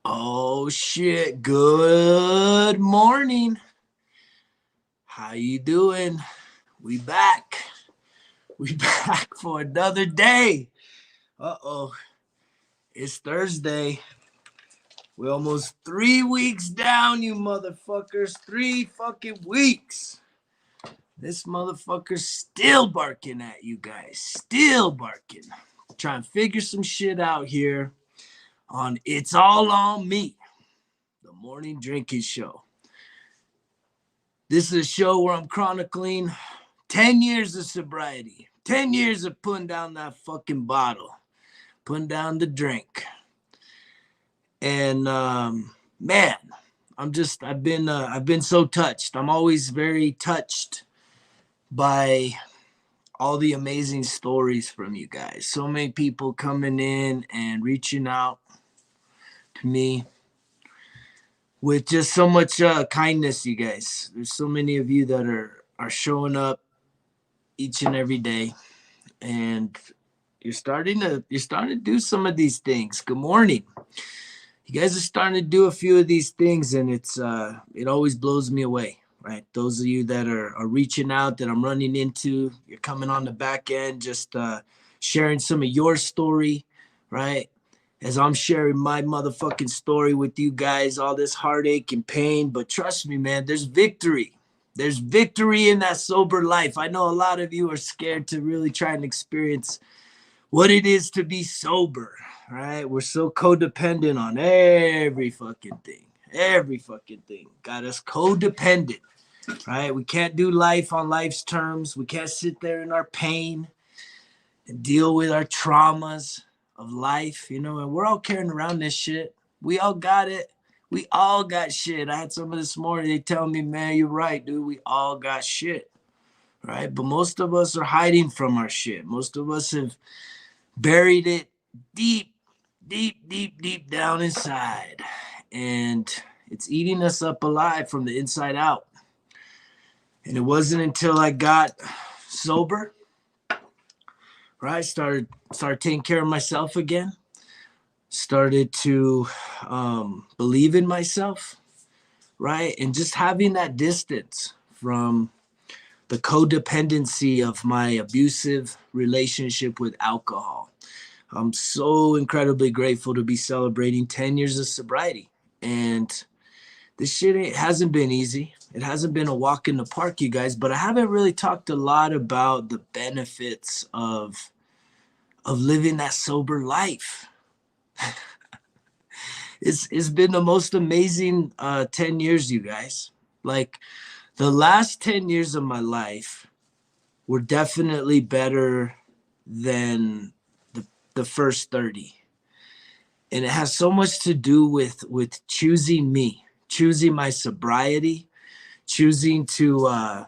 Oh shit. Good morning. How you doing? We back. We back for another day. Uh-oh. It's Thursday. We're almost 3 weeks down, you motherfuckers. 3 fucking weeks. This motherfucker's still barking at you guys. Still barking. Trying to figure some shit out here on It's All On Me, the morning drinking show. This is a show where I'm chronicling 10 years of sobriety, 10 years of putting down that fucking bottle, putting down the drink. And man, I've been so touched. I'm always very touched by all the amazing stories from you guys. So many people coming in and reaching out to me with just so much kindness, you guys. There's so many of you that are showing up each and every day, and you're starting to do some of these things. Good morning. You guys are starting to do a few of these things, and it always blows me away, right? Those of you that are reaching out that I'm running into, you're coming on the back end, just sharing some of your story, right? As I'm sharing my motherfucking story with you guys, all this heartache and pain. But trust me, man, there's victory. There's victory in that sober life. I know a lot of you are scared to really try and experience what it is to be sober, right? We're so codependent on every fucking thing. Every fucking thing got us codependent, right? We can't do life on life's terms. We can't sit there in our pain and deal with our traumas of life, and we're all carrying around this shit. We all got it. We all got shit. I had someone this morning, they tell me, man, you're right, dude. We all got shit, right? But most of us are hiding from our shit. Most of us have buried it deep, deep, deep, deep down inside. And it's eating us up alive from the inside out. And it wasn't until I got sober, right? Started taking care of myself again. Started to believe in myself, right? And just having that distance from the codependency of my abusive relationship with alcohol. I'm so incredibly grateful to be celebrating 10 years of sobriety. And this shit hasn't been easy. It hasn't been a walk in the park, you guys, but I haven't really talked a lot about the benefits of living that sober life. It's been the most amazing 10 years, you guys. Like, the last 10 years of my life were definitely better than the first 30. And it has so much to do with choosing me, choosing my sobriety, choosing to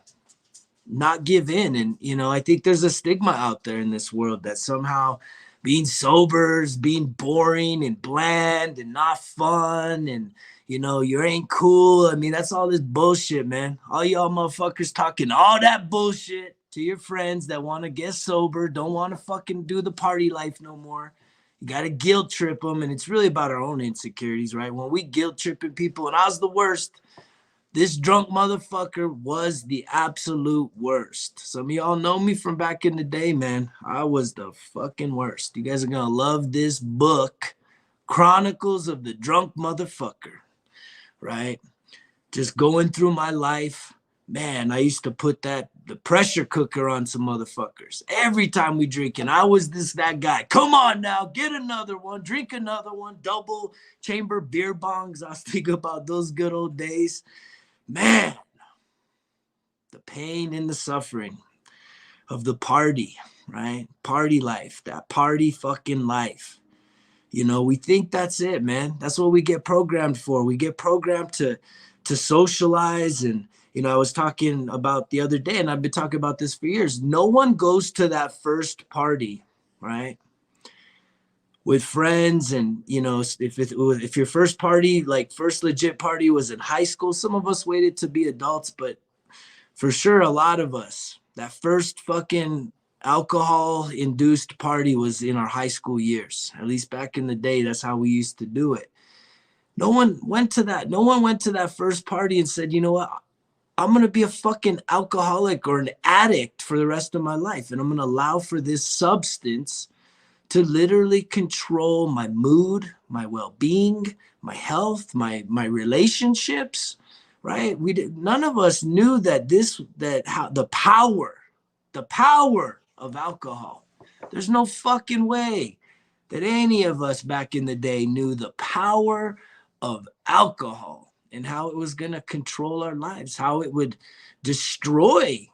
not give in. And, I think there's a stigma out there in this world that somehow being sober is being boring and bland and not fun, and you ain't cool. I mean, that's all this bullshit, man. All y'all motherfuckers talking all that bullshit to your friends that want to get sober, don't want to fucking do the party life no more. You got to guilt trip them, and it's really about our own insecurities, right? When we guilt tripping people, and I was the worst. This drunk motherfucker was the absolute worst. Some of y'all know me from back in the day, man. I was the fucking worst. You guys are going to love this book, Chronicles of the Drunk Motherfucker, right? Just going through my life. Man, I used to put the pressure cooker on some motherfuckers. Every time we drinking, I was that guy. Come on now, get another one, drink another one, double chamber beer bongs. I was thinking about those good old days. Man, the pain and the suffering of the party, right? Party life, that party fucking life. We think that's it, man. That's what we get programmed for. We get programmed to socialize. And, I was talking about the other day, and I've been talking about this for years. No one goes to that first party, right, with friends. And if your first party, like first legit party, was in high school, some of us waited to be adults, but for sure a lot of us, that first fucking alcohol induced party was in our high school years. At least back in the day, that's how we used to do it. No one went to that. No one went to that first party and said, you know what? I'm going to be a fucking alcoholic or an addict for the rest of my life. And I'm going to allow for this substance to literally control my mood, my well-being, my health, my relationships, right? None of us knew how the power of alcohol. There's no fucking way that any of us back in the day knew the power of alcohol and how it was going to control our lives, how it would destroy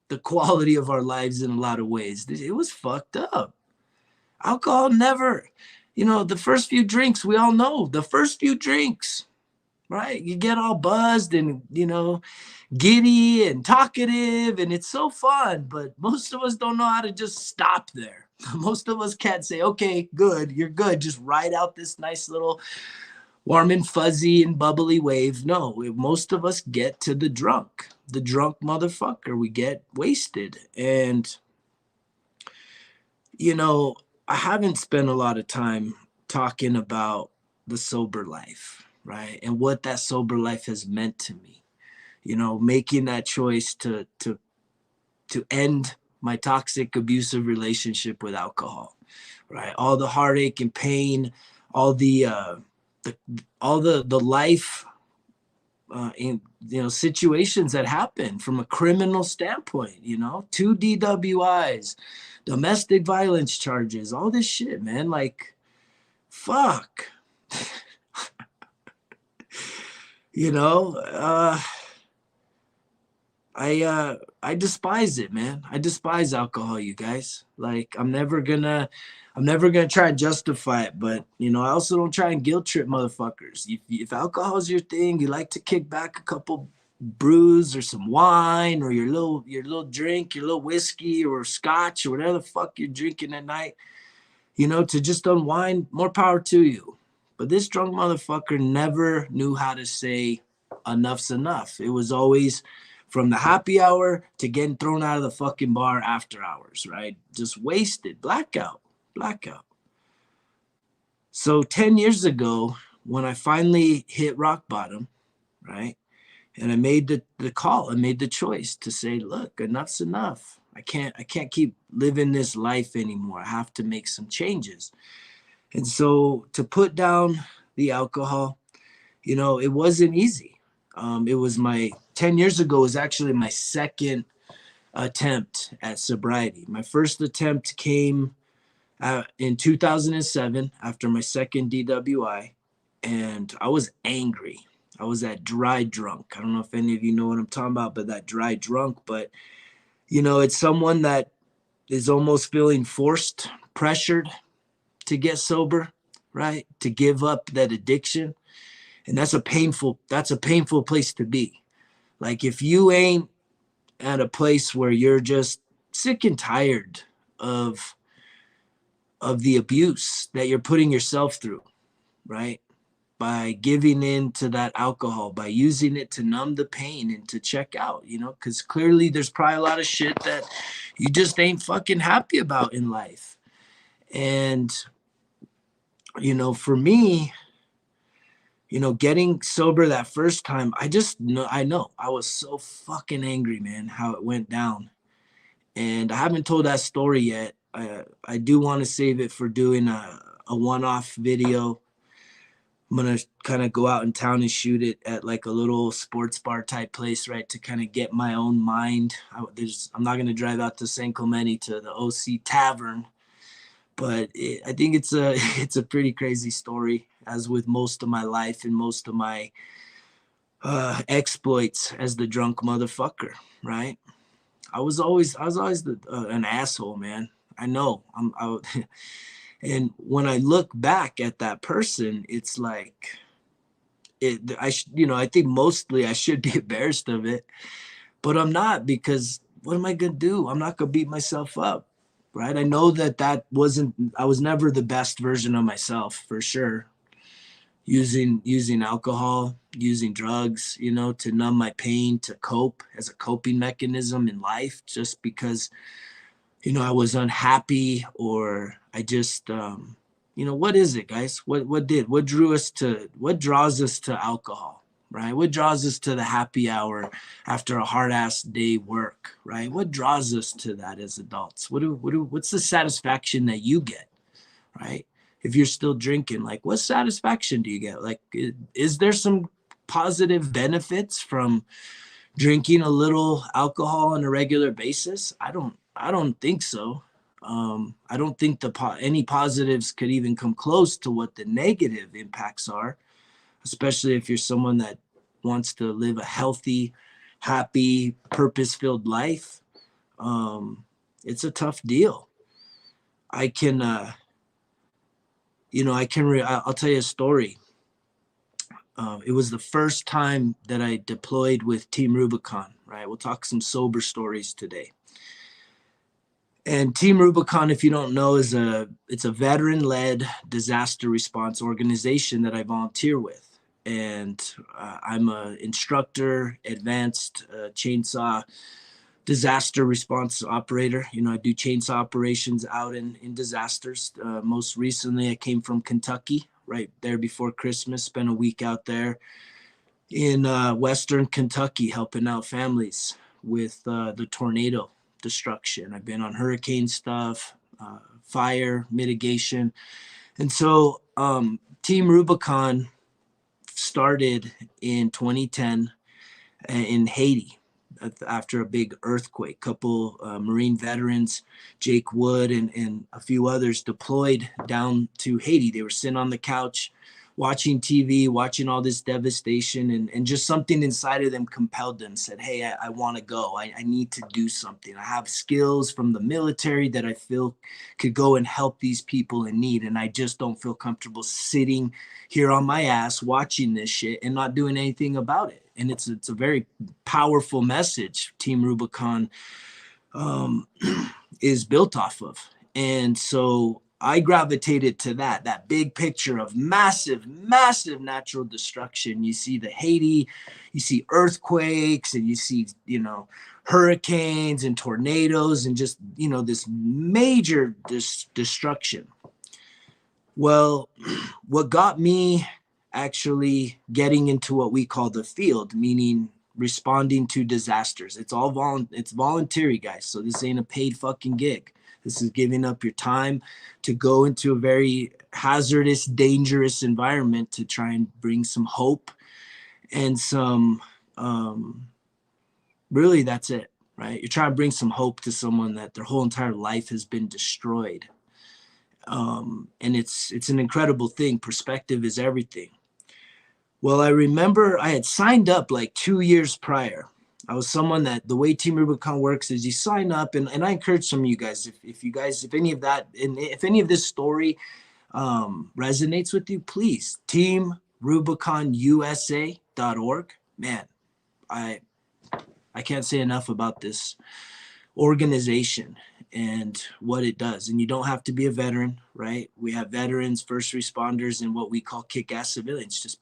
the quality of our lives in a lot of ways. It was fucked up. Alcohol never, the first few drinks, we all know the first few drinks, right? You get all buzzed and, giddy and talkative, and it's so fun, but most of us don't know how to just stop there. Most of us can't say, okay, good, you're good. Just ride out this nice little warm and fuzzy and bubbly wave. No, most of us get to the drunk motherfucker. We get wasted. And, I haven't spent a lot of time talking about the sober life, right? And what that sober life has meant to me. Making that choice to end my toxic, abusive relationship with alcohol, right? All the heartache and pain, all the life in situations that happen from a criminal standpoint, 2 DWIs, domestic violence charges, all this shit, man. Like, fuck. I despise it, man. I despise alcohol, you guys. Like, I'm never gonna try and justify it, but I also don't try and guilt trip motherfuckers. If alcohol's your thing, you like to kick back a couple brews or some wine or your little drink, your little whiskey or scotch or whatever the fuck you're drinking at night, to just unwind, more power to you. But this drunk motherfucker never knew how to say enough's enough. It was always from the happy hour to getting thrown out of the fucking bar after hours, right? Just wasted, blackout. So 10 years ago, when I finally hit rock bottom, right? And I made the call, I made the choice to say, look, enough's enough. I can't keep living this life anymore. I have to make some changes. And so to put down the alcohol, it wasn't easy. It was 10 years ago was actually my second attempt at sobriety. My first attempt came in 2007 after my second DWI, and I was angry. I was that dry drunk. I don't know if any of you know what I'm talking about, but that dry drunk. But, it's someone that is almost feeling forced, pressured to get sober, right? To give up that addiction. And that's a painful place to be. Like, if you ain't at a place where you're just sick and tired of the abuse that you're putting yourself through, right? By giving in to that alcohol, by using it to numb the pain and to check out, because clearly there's probably a lot of shit that you just ain't fucking happy about in life. And, for me, getting sober that first time, I know I was so fucking angry, man, how it went down. And I haven't told that story yet. I do want to save it for doing a one-off video. I'm going to kind of go out in town and shoot it at like a little sports bar type place, right? To kind of get my own mind. I'm not going to drive out to San Clemente to the OC Tavern, but I think it's a pretty crazy story, as with most of my life and most of my exploits as the drunk motherfucker, right? I was always an asshole, man. I know. And when I look back at that person, it's like I think mostly I should be embarrassed of it, but I'm not, because what am I gonna do? I'm not gonna beat myself up, right? I know that I was never the best version of myself, for sure. Using alcohol, using drugs, to numb my pain, to cope as a coping mechanism in life, just because, I was unhappy, or I just, what is it, guys? What draws us to alcohol, right? What draws us to the happy hour after a hard ass day work, right? What draws us to that as adults? What's the satisfaction that you get, right? If you're still drinking, like, what satisfaction do you get? Like, is there some positive benefits from drinking a little alcohol on a regular basis? I don't think so. I don't think any positives could even come close to what the negative impacts are, especially if you're someone that wants to live a healthy, happy, purpose-filled life. It's a tough deal. I can, I'll tell you a story. It was the first time that I deployed with Team Rubicon, right? We'll talk some sober stories today. And Team Rubicon, if you don't know, it's a veteran-led disaster response organization that I volunteer with. And I'm an instructor, advanced chainsaw disaster response operator. I do chainsaw operations out in disasters. Most recently, I came from Kentucky, right there before Christmas, spent a week out there in Western Kentucky helping out families with the tornado destruction. I've been on hurricane stuff, fire mitigation. And so Team Rubicon started in 2010 in Haiti after a big earthquake. Couple Marine veterans, Jake Wood and a few others, deployed down to Haiti. They were sitting on the couch watching TV, watching all this devastation, and just something inside of them compelled them, said, hey, I want to go. I need to do something. I have skills from the military that I feel could go and help these people in need. And I just don't feel comfortable sitting here on my ass watching this shit and not doing anything about it. And it's a very powerful message Team Rubicon is built off of. And so I gravitated to that big picture of massive, massive natural destruction. You see the Haiti, you see earthquakes, and you see, hurricanes and tornadoes and just, this major destruction. Well, what got me actually getting into what we call the field, meaning responding to disasters. It's voluntary, guys. So this ain't a paid fucking gig. This is giving up your time to go into a very hazardous, dangerous environment to try and bring some hope and some, really that's it, right? You're trying to bring some hope to someone that their whole entire life has been destroyed. And it's an incredible thing. Perspective is everything. Well, I remember I had signed up like 2 years prior. I was someone that the way Team Rubicon works is you sign up, and I encourage some of you guys, if any of that, and if any of this story resonates with you, please, teamrubiconusa.org. Man, I can't say enough about this organization and what it does. And you don't have to be a veteran, right? We have veterans, first responders, and what we call kick-ass civilians, just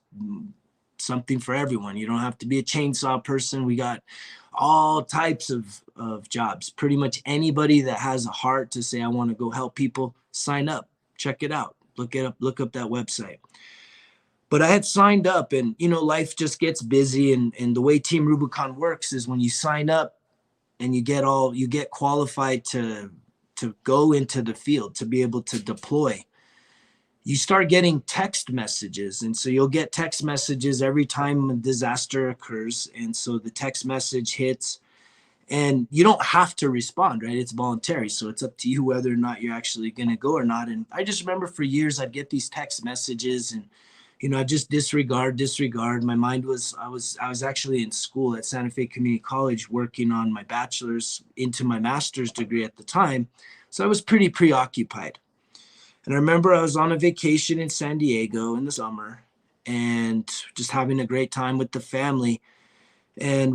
something for everyone. You don't have to be a chainsaw person. We got all types of jobs. Pretty much anybody that has a heart to say, I want to go help people, sign up, check it out, look up that website. But I had signed up, and life just gets busy, and the way Team Rubicon works is when you sign up and you get qualified to go into the field, to be able to deploy, you start getting text messages. And so you'll get text messages every time a disaster occurs. And so the text message hits and you don't have to respond, right? It's voluntary. So it's up to you whether or not you're actually going to go or not. And I just remember for years I'd get these text messages and, I just disregard. My mind was, I was actually in school at Santa Fe Community College working on my bachelor's into my master's degree at the time. So I was pretty preoccupied. And I remember I was on a vacation in San Diego in the summer and just having a great time with the family. And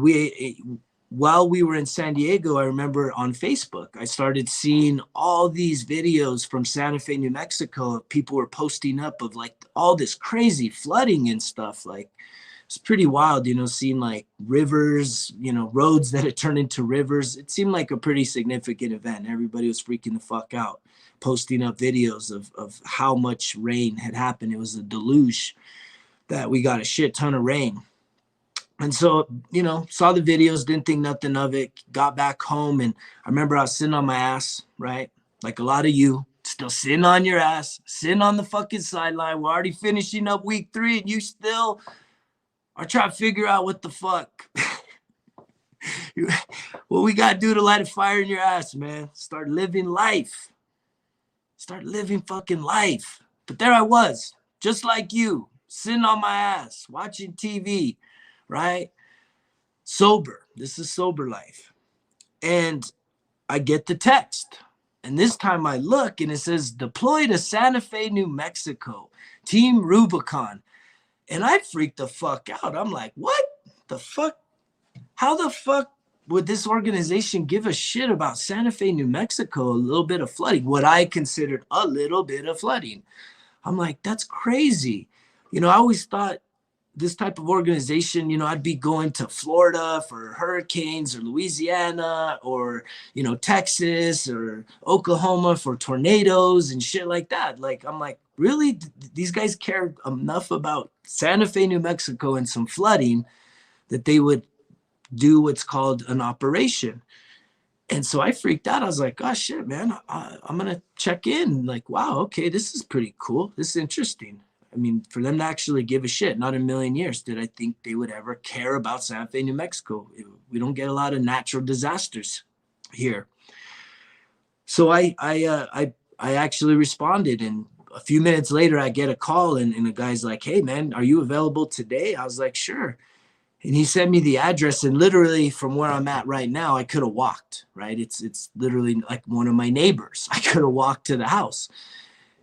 while we were in San Diego, I remember on Facebook, I started seeing all these videos from Santa Fe, New Mexico. People were posting up of like all this crazy flooding and stuff. Like it's pretty wild, you know, seeing like rivers, you know, roads that had turned into rivers. It seemed like a pretty significant event. Everybody was freaking the fuck out, posting up videos of how much rain had happened. It was a deluge that we got a shit ton of rain. And so, you know, saw the videos, didn't think nothing of it, got back home. And I remember I was sitting on my ass, right? Like a lot of you, still sitting on your ass, sitting on the fucking sideline. We're already finishing up week 3 and you still are trying to figure out what the fuck. What we got to do to light a fire in your ass, man. Start living life. Start living fucking life. But there I was, just like you, sitting on my ass, watching TV, right? Sober. This is sober life. And I get the text. And this time I look and it says, deploy to Santa Fe, New Mexico, Team Rubicon. And I freaked the fuck out. I'm like, what the fuck? How the fuck would this organization give a shit about Santa Fe, New Mexico, a little bit of flooding, what I considered a little bit of flooding? I'm like, that's crazy. You know, I always thought this type of organization, you know, I'd be going to Florida for hurricanes or Louisiana or, you know, Texas or Oklahoma for tornadoes and shit like that. Like, I'm like, really? These guys care enough about Santa Fe, New Mexico and some flooding that they would do what's called an operation. And so I freaked out. I was like, oh shit, man, I'm going to check in. Like, wow, okay, this is pretty cool. This is interesting. I mean, for them to actually give a shit, not a million years did I think they would ever care about Santa Fe, New Mexico. We don't get a lot of natural disasters here. So I actually responded, and a few minutes later I get a call and the guy's like, hey man, are you available today? I was like, sure. And he sent me the address, and literally from where I'm at right now, I could have walked, right? It's literally like one of my neighbors. I could have walked to the house.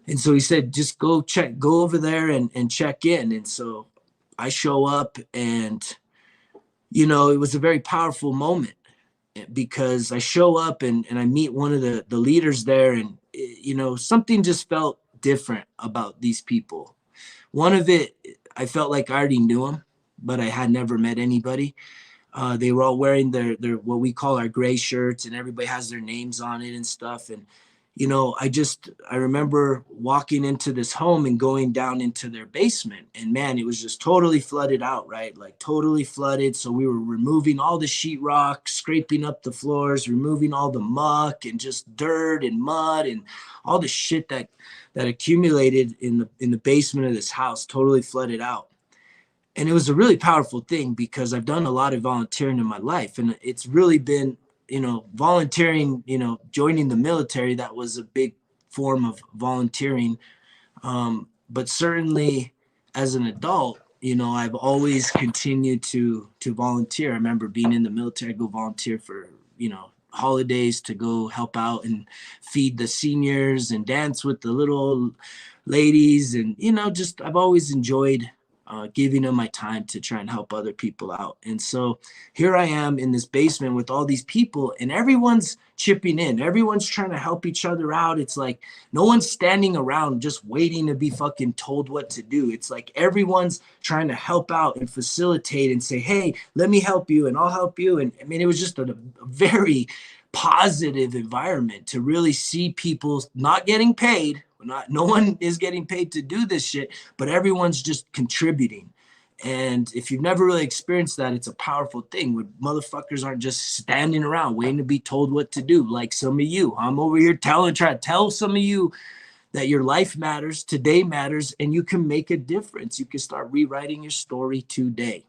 And so he said, just go over there and check in. And so I show up, and, you know, it was a very powerful moment because I show up and I meet one of the leaders there, and, you know, something just felt different about these people. One of it, I felt like I already knew them, but I had never met anybody. They were all wearing their what we call our gray shirts, and everybody has their names on it and stuff. And, you know, I remember walking into this home and going down into their basement, and man, it was just totally flooded out, right? Like totally flooded. So we were removing all the sheetrock, scraping up the floors, removing all the muck and just dirt and mud and all the shit that accumulated in the basement of this house, totally flooded out. And it was a really powerful thing because I've done a lot of volunteering in my life, and it's really been, you know, volunteering, you know, joining the military. That was a big form of volunteering. But certainly as an adult, you know, I've always continued to volunteer. I remember being in the military, I'd go volunteer for, you know, holidays to go help out and feed the seniors and dance with the little ladies. And, you know, just I've always enjoyed giving them my time to try and help other people out. And so here I am in this basement with all these people, and everyone's chipping in. Everyone's trying to help each other out. It's like no one's standing around just waiting to be fucking told what to do. It's like everyone's trying to help out and facilitate and say, hey, let me help you and I'll help you. And I mean, it was just a very positive environment to really see people not getting paid. No one is getting paid to do this shit, but everyone's just contributing. And if you've never really experienced that, it's a powerful thing when motherfuckers aren't just standing around waiting to be told what to do. Like some of you, I'm over here trying to tell some of you that your life matters, today matters, and you can make a difference. You can start rewriting your story today.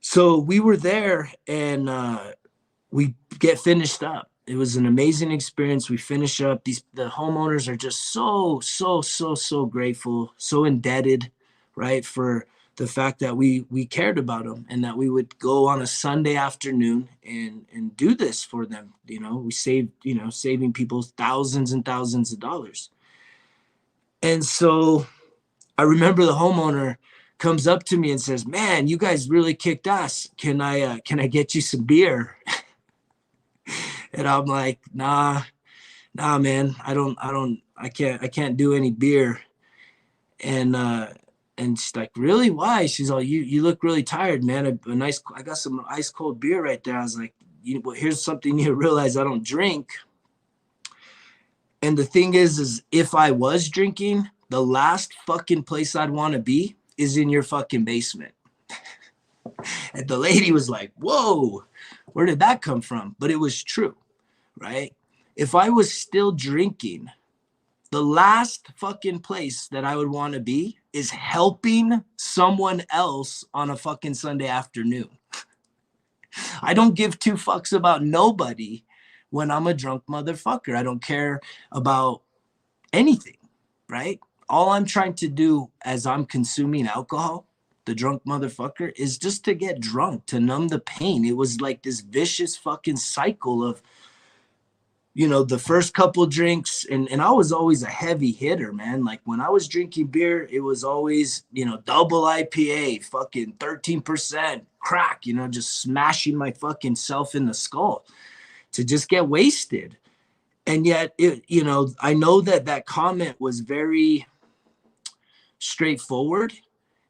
So we were there, and we get finished up. It was an amazing experience. We finish up. The homeowners are just so grateful, so indebted, right, for the fact that we cared about them and that we would go on a Sunday afternoon and do this for them. You know, we saved, you know, saving people thousands and thousands of dollars. And so I remember the homeowner comes up to me and says, man, you guys really kicked ass. Can I get you some beer? And I'm like, nah, man, I can't do any beer. And And she's like, really? Why? She's all, you look really tired, man. I got some ice cold beer right there. I was like, well, here's something you realize I don't drink. And the thing is if I was drinking, the last fucking place I'd want to be is in your fucking basement. And the lady was like, whoa, where did that come from? But it was true, right? If I was still drinking, the last fucking place that I would want to be is helping someone else on a fucking Sunday afternoon. I don't give two fucks about nobody when I'm a drunk motherfucker. I don't care about anything, right? All I'm trying to do as I'm consuming alcohol, the drunk motherfucker, is just to get drunk, to numb the pain. It was like this vicious fucking cycle of, the first couple drinks, and I was always a heavy hitter, man. Like when I was drinking beer, it was always, double IPA, fucking 13% crack, just smashing my fucking self in the skull to just get wasted. And yet, I know that comment was very straightforward,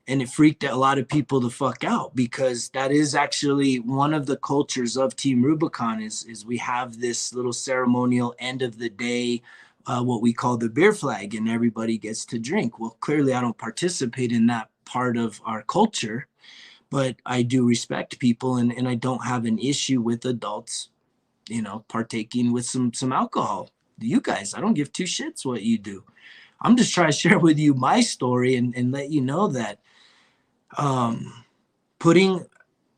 and it freaked a lot of people the fuck out, because that is actually one of the cultures of Team Rubicon is we have this little ceremonial end of the day, what we call the beer flag, and everybody gets to drink. Well, clearly I don't participate in that part of our culture, but I do respect people, and I don't have an issue with adults, partaking with some alcohol. You guys, I don't give two shits what you do. I'm just trying to share with you my story and let you know that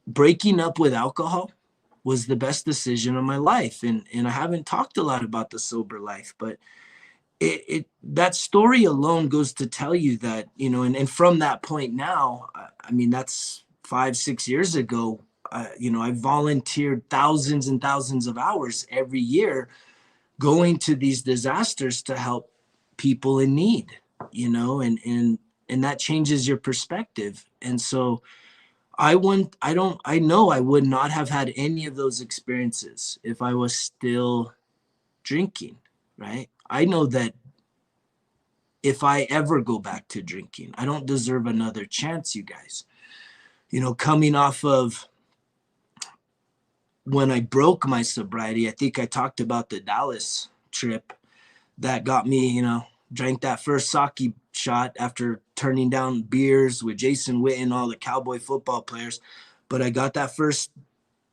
breaking up with alcohol was the best decision of my life. And I haven't talked a lot about the sober life, but that story alone goes to tell you that, and from that point now, I mean, that's 5-6 years ago. I volunteered thousands and thousands of hours every year going to these disasters to help people in need, and that changes your perspective. And so I know I would not have had any of those experiences if I was still drinking, right? I know that if I ever go back to drinking, I don't deserve another chance, you guys. Coming off of when I broke my sobriety, I think I talked about the Dallas trip that got me, drank that first sake shot after turning down beers with Jason Witten, all the Cowboy football players. But I got that first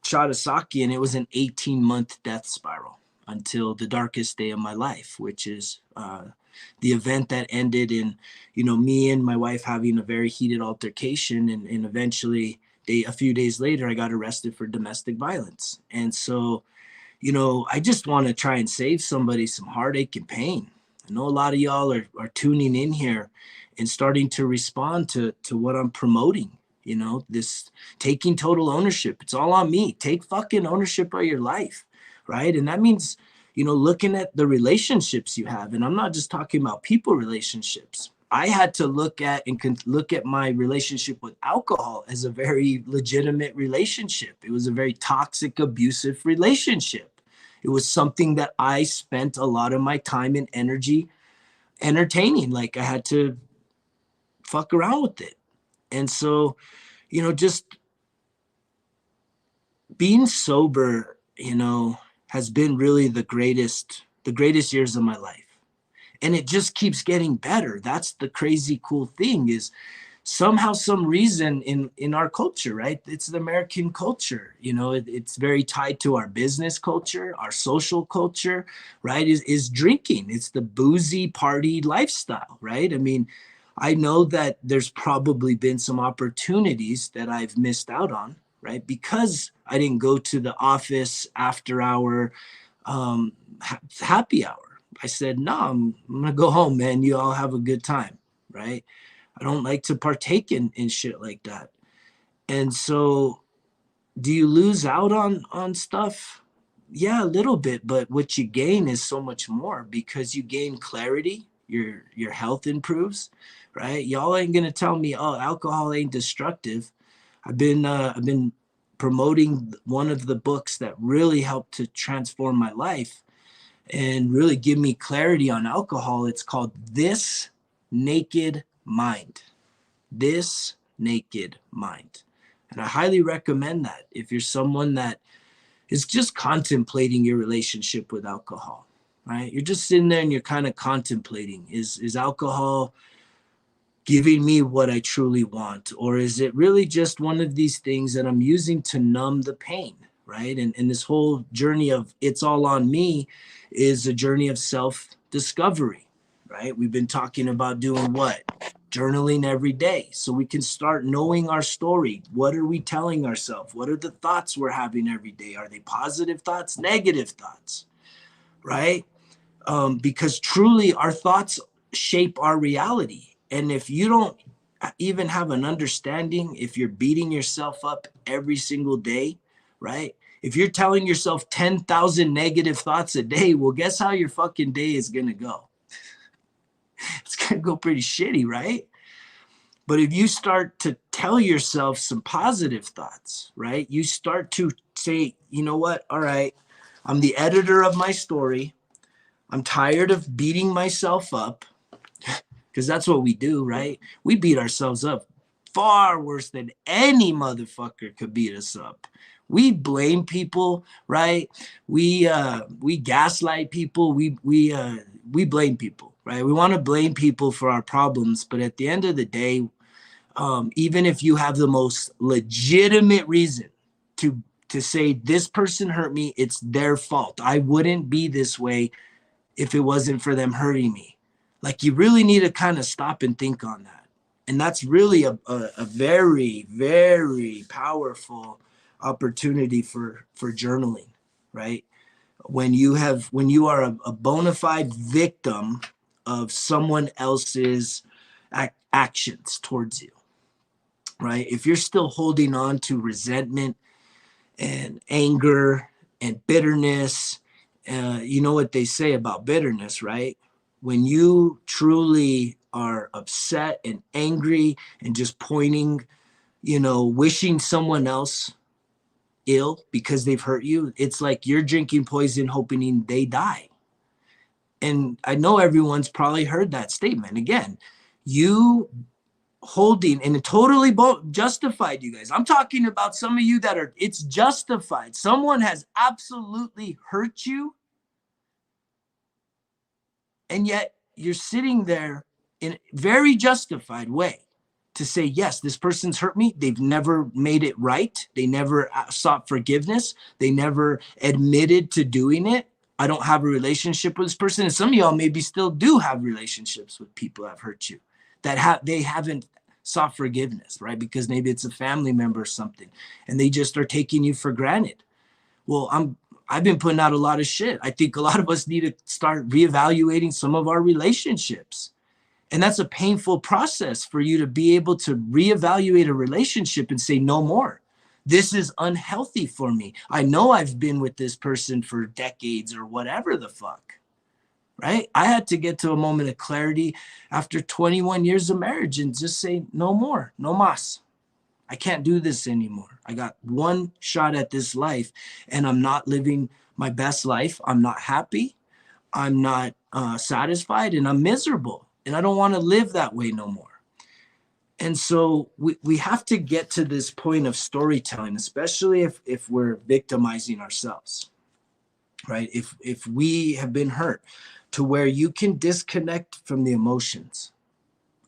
shot of sake, and it was an 18-month death spiral until the darkest day of my life, which is the event that ended in, me and my wife having a very heated altercation. And eventually, a few days later, I got arrested for domestic violence. And so, I just want to try and save somebody some heartache and pain. I know a lot of y'all are tuning in here and starting to respond to what I'm promoting, this taking total ownership. It's all on me. Take fucking ownership of your life, right? And that means, looking at the relationships you have. And I'm not just talking about people relationships. I had to look at my relationship with alcohol as a very legitimate relationship. It was a very toxic, abusive relationship. It was something that I spent a lot of my time and energy entertaining. Like I had to fuck around with it. And so, just being sober, has been really the greatest years of my life. And it just keeps getting better. That's the crazy cool thing, is somehow, some reason in our culture, right? It's the American culture, it's very tied to our business culture, our social culture, right? Is drinking. It's the boozy party lifestyle, right? I mean, I know that there's probably been some opportunities that I've missed out on, right? Because I didn't go to the office after hour happy hour. I said, no, I'm gonna go home, man. You all have a good time, right? I don't like to partake in shit like that. And so, do you lose out on stuff? Yeah, a little bit, but what you gain is so much more, because you gain clarity, your health improves, right? Y'all ain't gonna tell me, oh, alcohol ain't destructive. I've been promoting one of the books that really helped to transform my life and really give me clarity on alcohol. It's called This Naked Mind. This naked mind. And I highly recommend that if you're someone that is just contemplating your relationship with alcohol, right? You're just sitting there and you're kind of contemplating, is alcohol giving me what I truly want? Or is it really just one of these things that I'm using to numb the pain, right? And this whole journey of it's all on me is a journey of self-discovery, right? We've been talking about doing what? Journaling every day so we can start knowing our story. What are we telling ourselves? What are the thoughts we're having every day? Are they positive thoughts, negative thoughts, right? Because truly our thoughts shape our reality. And if you don't even have an understanding, if you're beating yourself up every single day, right? If you're telling yourself 10,000 negative thoughts a day, well, guess how your fucking day is going to go? It's going to go pretty shitty, right? But if you start to tell yourself some positive thoughts, right? You start to say, you know what? All right, I'm the editor of my story. I'm tired of beating myself up, because that's what we do, right? We beat ourselves up far worse than any motherfucker could beat us up. We blame people, right? We gaslight people. We blame people, right? We want to blame people for our problems, but at the end of the day, even if you have the most legitimate reason to say this person hurt me, it's their fault. I wouldn't be this way if it wasn't for them hurting me. Like, you really need to kind of stop and think on that. And that's really a very, very powerful opportunity for journaling, right? When you are a bona fide victim of someone else's actions towards you, right? If you're still holding on to resentment and anger and bitterness, you know what they say about bitterness, right? When you truly are upset and angry and just pointing, wishing someone else ill because they've hurt you, it's like you're drinking poison hoping they die. And I know everyone's probably heard that statement. Again, you holding, and it totally justified, you guys. I'm talking about some of you that are, it's justified. Someone has absolutely hurt you, and yet you're sitting there in a very justified way to say, yes, this person's hurt me. They've never made it right. They never sought forgiveness. They never admitted to doing it. I don't have a relationship with this person. And some of y'all maybe still do have relationships with people that have hurt you, that they haven't sought forgiveness, right? Because maybe it's a family member or something, and they just are taking you for granted. Well, I've been putting out a lot of shit. I think a lot of us need to start reevaluating some of our relationships. And that's a painful process for you to be able to reevaluate a relationship and say, no more. This is unhealthy for me. I know I've been with this person for decades or whatever the fuck, right? I had to get to a moment of clarity after 21 years of marriage and just say, no more, no mas. I can't do this anymore. I got one shot at this life, and I'm not living my best life. I'm not happy. I'm not satisfied, and I'm miserable. And I don't want to live that way no more. And so we have to get to this point of storytelling, especially if we're victimizing ourselves, right? If we have been hurt, to where you can disconnect from the emotions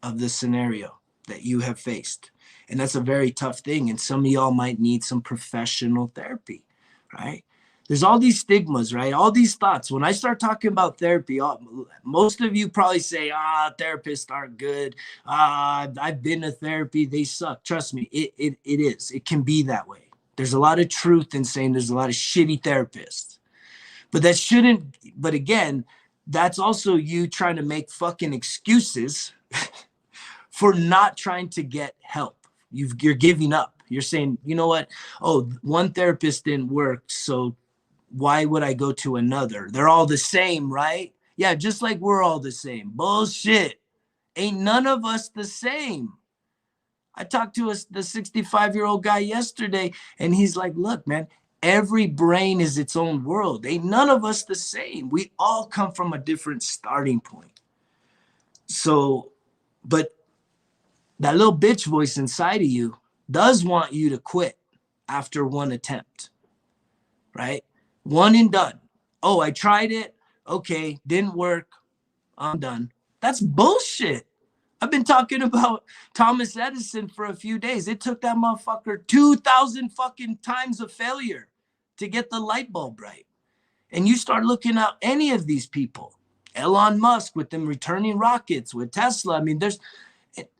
of the scenario that you have faced. And that's a very tough thing. And some of y'all might need some professional therapy, right? There's all these stigmas, right? All these thoughts. When I start talking about therapy, most of you probably say, therapists aren't good. I've been to therapy. They suck. Trust me, it is. It can be that way. There's a lot of truth in saying there's a lot of shitty therapists. But that shouldn't, but again, that's also you trying to make fucking excuses for not trying to get help. You're giving up. You're saying, you know what? Oh, one therapist didn't work, so why would I go to another? They're all the same, right? Yeah, just like we're all the same. Bullshit. Ain't none of us the same. I talked to the 65-year-old guy yesterday, and he's like, look, man, every brain is its own world. Ain't none of us the same. We all come from a different starting point. So, but that little bitch voice inside of you does want you to quit after one attempt, right? One and done. Oh, I tried it. Okay, didn't work. I'm done. That's bullshit. I've been talking about Thomas Edison for a few days. It took that motherfucker 2,000 fucking times of failure to get the light bulb right. And you start looking at any of these people, Elon Musk with them returning rockets, with Tesla. I mean, there's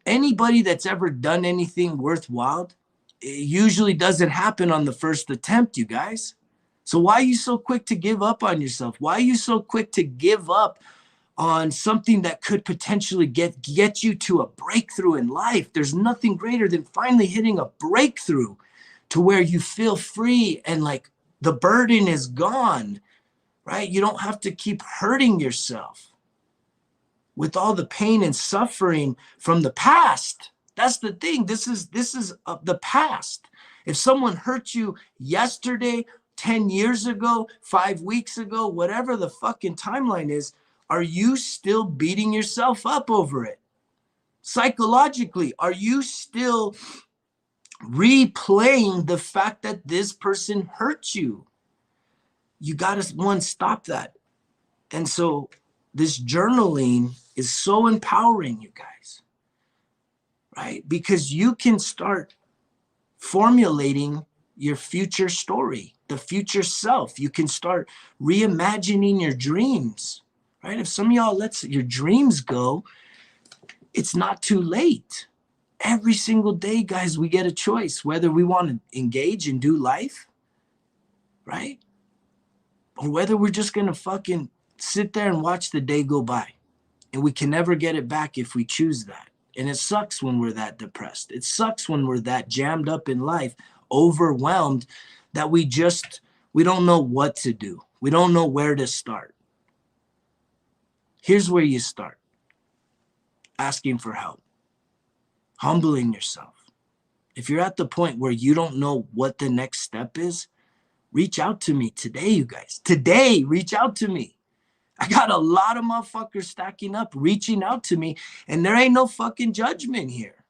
anybody that's ever done anything worthwhile, it usually doesn't happen on the first attempt, you guys. So why are you so quick to give up on yourself? Why are you so quick to give up on something that could potentially get you to a breakthrough in life? There's nothing greater than finally hitting a breakthrough to where you feel free and like the burden is gone, right? You don't have to keep hurting yourself with all the pain and suffering from the past. That's the thing. This is the past. If someone hurt you yesterday, 10 years ago, 5 weeks ago, whatever the fucking timeline is, are you still beating yourself up over it? Psychologically, are you still replaying the fact that this person hurt you? You got to, one, stop that. And so this journaling is so empowering, you guys, right? Because you can start formulating your future story, the future self. You can start reimagining your dreams, right? If some of y'all let your dreams go, it's not too late. Every single day, guys, we get a choice whether we want to engage and do life, right? Or whether we're just going to fucking sit there and watch the day go by. And we can never get it back if we choose that. And it sucks when we're that depressed. It sucks when we're that jammed up in life, overwhelmed, that we don't know what to do. We don't know where to start. Here's where you start. Asking for help. Humbling yourself. If you're at the point where you don't know what the next step is, reach out to me today, you guys. Today, reach out to me. I got a lot of motherfuckers stacking up, reaching out to me, and there ain't no fucking judgment here.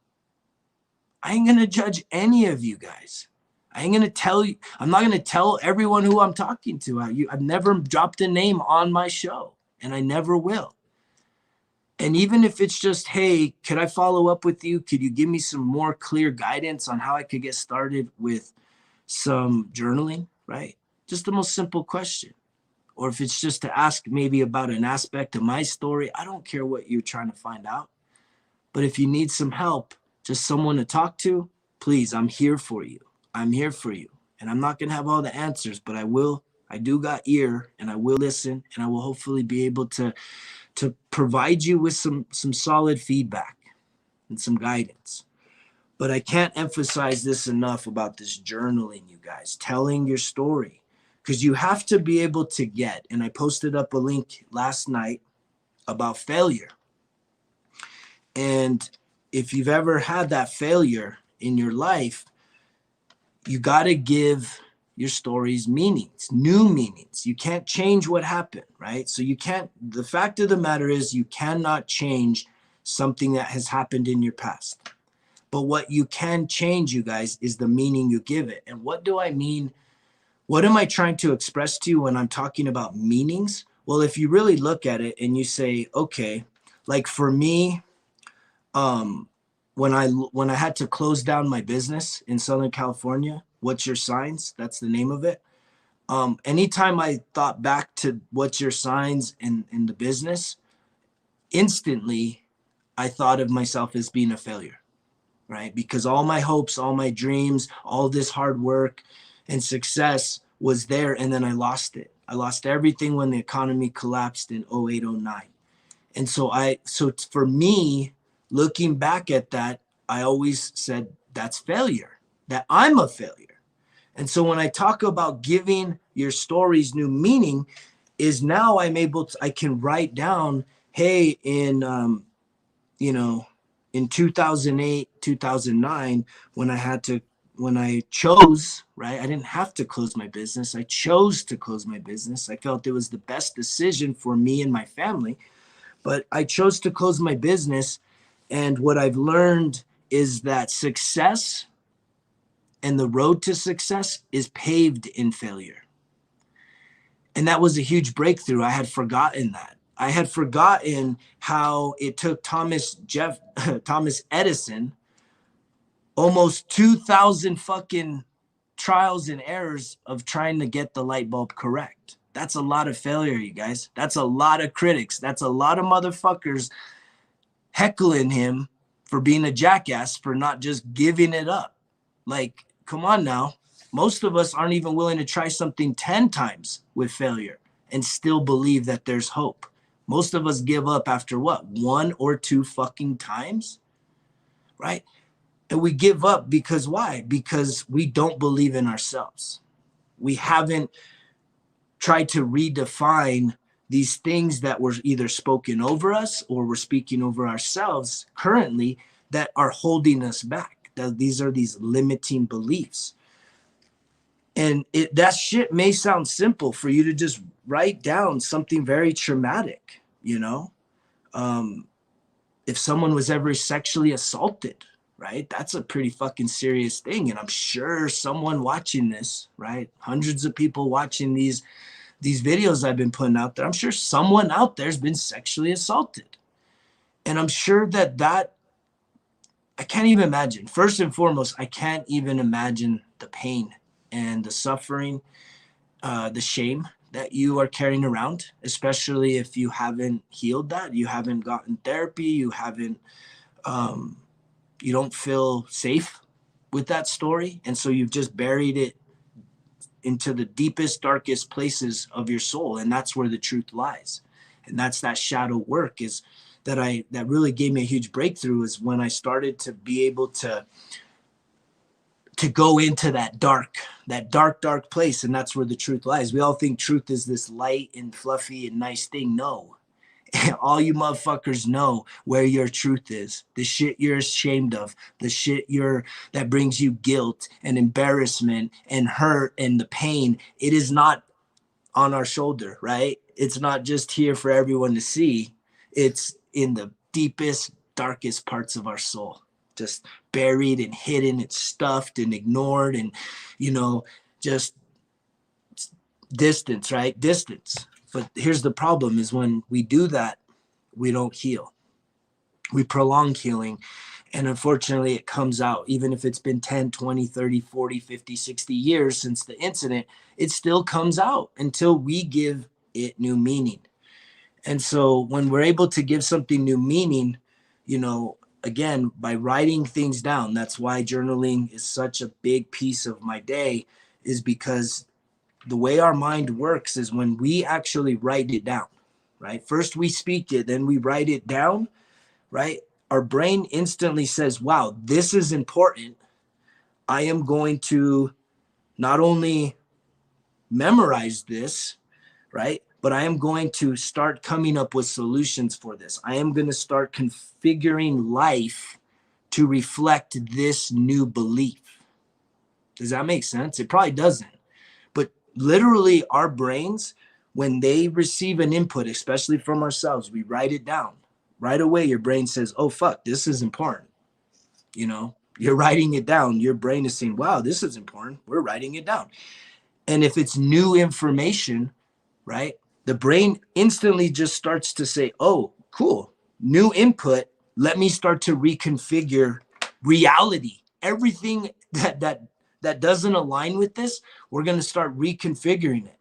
I ain't gonna judge any of you guys. I ain't gonna tell you, I'm not gonna tell everyone who I'm talking to. I've never dropped a name on my show, and I never will. And even if it's just, hey, could I follow up with you? Could you give me some more clear guidance on how I could get started with some journaling, right? Just the most simple question. Or if it's just to ask maybe about an aspect of my story, I don't care what you're trying to find out. But if you need some help, just someone to talk to, please, I'm here for you. I'm here for you. And I'm not going to have all the answers, but I will. I do got ear, and I will listen, and I will hopefully be able to provide you with some solid feedback and some guidance. But I can't emphasize this enough about this journaling, you guys, telling your story. Because you have to be able to get, and I posted up a link last night about failure. And if you've ever had that failure in your life, you got to give your stories meanings, new meanings. You can't change what happened, right? So you can't, the fact of the matter is you cannot change something that has happened in your past. But what you can change, you guys, is the meaning you give it. And what do I mean? What am I trying to express to you when I'm talking about meanings? Well, if you really look at it and you say, okay, like for me, when I had to close down my business in Southern California, What's Your Signs? That's the name of it. Anytime I thought back to What's Your Signs in the business, instantly I thought of myself as being a failure, right? Because all my hopes, all my dreams, all this hard work and success was there, and then I lost it. I lost everything when the economy collapsed in 08, 09. And so for me, looking back at that, I always said that's failure, that I'm a failure. And so when I talk about giving your stories new meaning, is now I can write down, hey, in 2008, 2009, when I chose, right? I didn't have to close my business. I chose to close my business. I felt it was the best decision for me and my family, but I chose to close my business. And what I've learned is that success and the road to success is paved in failure. And that was a huge breakthrough. I had forgotten that. I had forgotten how it took Thomas Edison almost 2,000 fucking trials and errors of trying to get the light bulb correct. That's a lot of failure, you guys. That's a lot of critics. That's a lot of motherfuckers heckling him for being a jackass, for not just giving it up. Like, come on now. Most of us aren't even willing to try something 10 times with failure and still believe that there's hope. Most of us give up after what? 1 or 2 fucking times, right? And we give up because why? Because we don't believe in ourselves. We haven't tried to redefine these things that were either spoken over us or we're speaking over ourselves currently that are holding us back. These are these limiting beliefs. And that shit may sound simple for you to just write down something very traumatic, you know? If someone was ever sexually assaulted, right? That's a pretty fucking serious thing. And I'm sure someone watching this, right? Hundreds of people watching these videos I've been putting out there, I'm sure someone out there's been sexually assaulted. And I'm sure that I can't even imagine. First and foremost, I can't even imagine the pain and the suffering, the shame that you are carrying around, especially if you haven't healed that, you haven't gotten therapy, you don't feel safe with that story. And so you've just buried it into the deepest, darkest places of your soul. And that's where the truth lies. And that's that shadow work is that really gave me a huge breakthrough, is when I started to be able to go into that dark place. And that's where the truth lies. We all think truth is this light and fluffy and nice thing. No. All you motherfuckers know where your truth is. The shit you're ashamed of, the shit that brings you guilt and embarrassment and hurt and the pain. It is not on our shoulder, right? It's not just here for everyone to see. It's in the deepest, darkest parts of our soul, just buried and hidden and stuffed and ignored and, just distance, right? Distance. But here's the problem is when we do that, we don't heal. We prolong healing. And unfortunately, it comes out. Even if it's been 10, 20, 30, 40, 50, 60 years since the incident, it still comes out until we give it new meaning. And so when we're able to give something new meaning, again, by writing things down, that's why journaling is such a big piece of my day, is because the way our mind works is when we actually write it down, right? First we speak it, then we write it down, right? Our brain instantly says, wow, this is important. I am going to not only memorize this, right? But I am going to start coming up with solutions for this. I am going to start configuring life to reflect this new belief. Does that make sense? It probably doesn't. But literally our brains, when they receive an input, especially from ourselves, we write it down. Right away, your brain says, oh, fuck, this is important. You're writing it down. Your brain is saying, wow, this is important. We're writing it down. And if it's new information, right, the brain instantly just starts to say, oh, cool, new input. Let me start to reconfigure reality. Everything that doesn't align with this, we're going to start reconfiguring it.